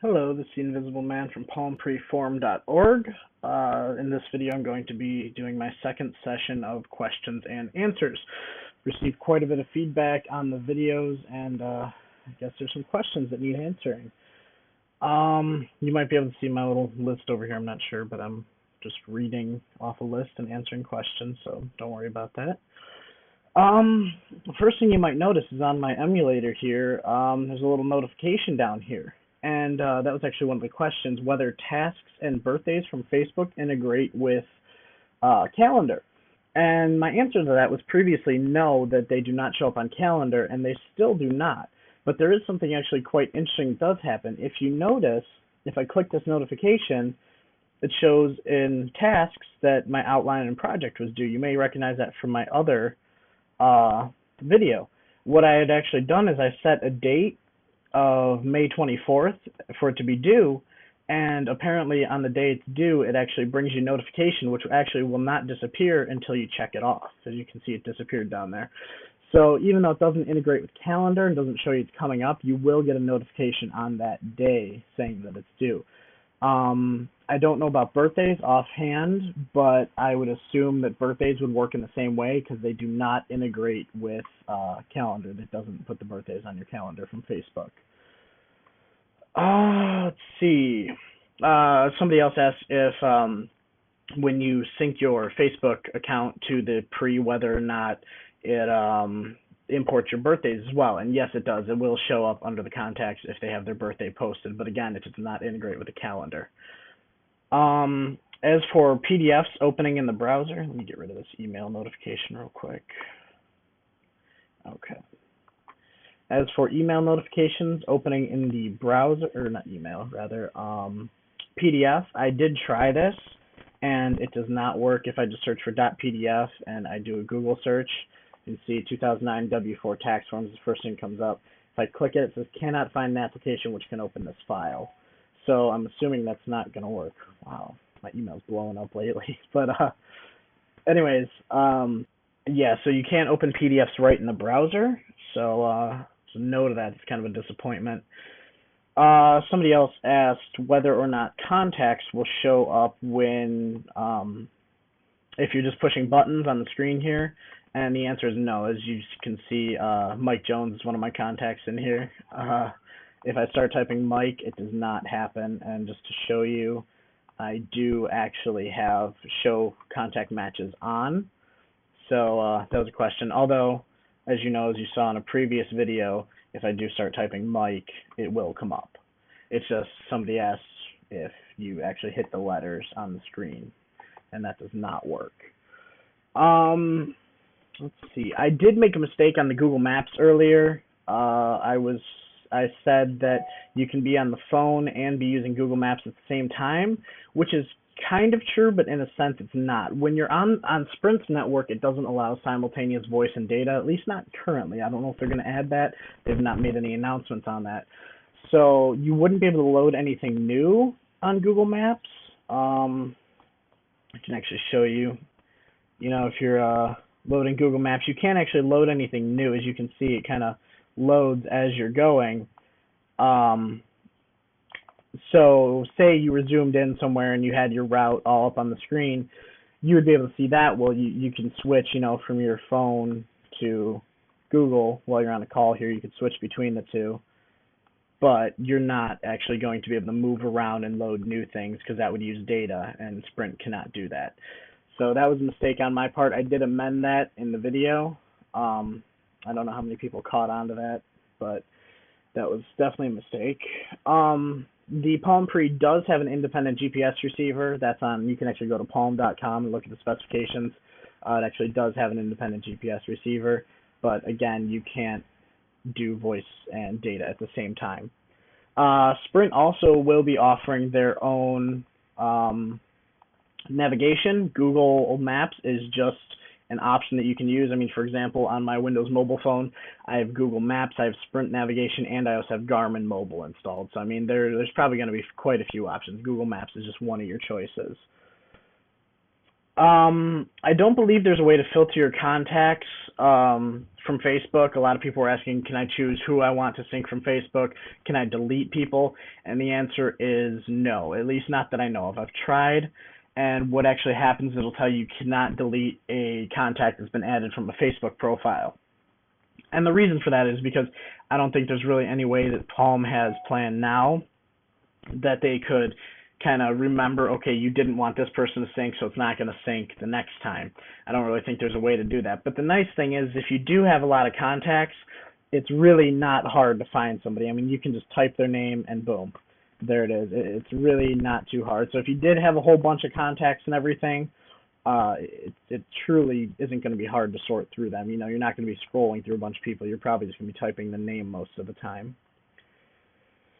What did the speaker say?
Hello, this is the Invisible Man from palmpreform.org. In this video, I'm going to be doing my second session of questions and answers. Received quite a bit of feedback on the videos, and I guess there's some questions that need answering. You might be able to see my little list over here. I'm not sure, but I'm just reading off a list and answering questions, so don't worry about that. The first thing you might notice is on my emulator here, there's a little notification down here. And that was actually one of the questions, whether tasks and birthdays from Facebook integrate with Calendar. And my answer to that was previously no, that they do not show up on Calendar, and they still do not. But there is something actually quite interesting that does happen. If you notice, if I click this notification, it shows in tasks that my outline and project was due. You may recognize that from my other video. What I had actually done is I set a date of May 24th for it to be due, and apparently on the day it's due, it actually brings you notification, which actually will not disappear until you check it off. As you can see, it disappeared down there. So even though it doesn't integrate with Calendar and doesn't show you it's coming up, you will get a notification on that day saying that it's due. I don't know about birthdays offhand, but I would assume that birthdays would work in the same way because they do not integrate with Calendar. That doesn't put the birthdays on your calendar from Facebook. Let's see. Somebody else asked if when you sync your Facebook account to the whether or not it imports your birthdays as well. And yes, it does. It will show up under the contacts if they have their birthday posted. But again, it does not integrate with the calendar. As for PDFs opening in the browser, let me get rid of this email notification real quick. Okay. As for email notifications opening in the browser, or not email, rather, PDF, I did try this, and it does not work. If I just search for .pdf and I do a Google search, you can see 2009 W4 tax forms, the first thing comes up. If I click it, it says cannot find an application which can open this file. So I'm assuming that's not going to work. Wow, my email's blowing up lately. But anyways, yeah, so you can't open PDFs right in the browser. So no to that. It's kind of a disappointment. Somebody else asked whether or not contacts will show up when, if you're just pushing buttons on the screen here. And the answer is no. As you can see, Mike Jones is one of my contacts in here. If I start typing Mike, it does not happen. And just to show you, I do actually have show contact matches on. So that was a question. Although, as you know, as you saw in a previous video, if I do start typing Mike, it will come up. It's just somebody asked if you actually hit the letters on the screen, and that does not work. Let's see. I did make a mistake on the Google Maps earlier. I said that you can be on the phone and be using Google Maps at the same time, which is kind of true, but in a sense it's not. When you're on Sprint's network, it doesn't allow simultaneous voice and data, at least not currently. I don't know if they're going to add that. They've not made any announcements on that. So you wouldn't be able to load anything new on Google Maps. I can actually show you. You know, if you're loading Google Maps, you can't actually load anything new. As you can see, it kind of loads as you're going. So say you were zoomed in somewhere and you had your route all up on the screen, you would be able to see that. Well, you can switch, you know, from your phone to Google while you're on a call here. You could switch between the two, but you're not actually going to be able to move around and load new things because that would use data, and Sprint cannot do that. So that was a mistake on my part. I did amend that in the video. I don't know how many people caught on to that, but that was definitely a mistake. The Palm Pre does have an independent GPS receiver. That's on, you can actually go to palm.com and look at the specifications. It actually does have an independent GPS receiver, but again, you can't do voice and data at the same time. Sprint also will be offering their own navigation. Google Maps is just an option that you can use. I mean, for example, on my Windows mobile phone, I have Google Maps, I have Sprint navigation, and I also have Garmin Mobile installed. So, I mean, there's probably going to be quite a few options. Google Maps is just one of your choices. I don't believe there's a way to filter your contacts from Facebook. A lot of people were asking, can I choose who I want to sync from Facebook? Can I delete people? And the answer is no, at least not that I know of. I've tried, and what actually happens is it'll tell you cannot delete a contact that's been added from a Facebook profile. And the reason for that is because I don't think there's really any way that Palm has planned now that they could kind of remember, okay, you didn't want this person to sync, so it's not going to sync the next time. I don't really think there's a way to do that. But the nice thing is, if you do have a lot of contacts, it's really not hard to find somebody. I mean, you can just type their name and boom, there it is. It's really not too hard. So if you did have a whole bunch of contacts and everything, it truly isn't going to be hard to sort through them. You know, you're not going to be scrolling through a bunch of people. You're probably just going to be typing the name most of the time.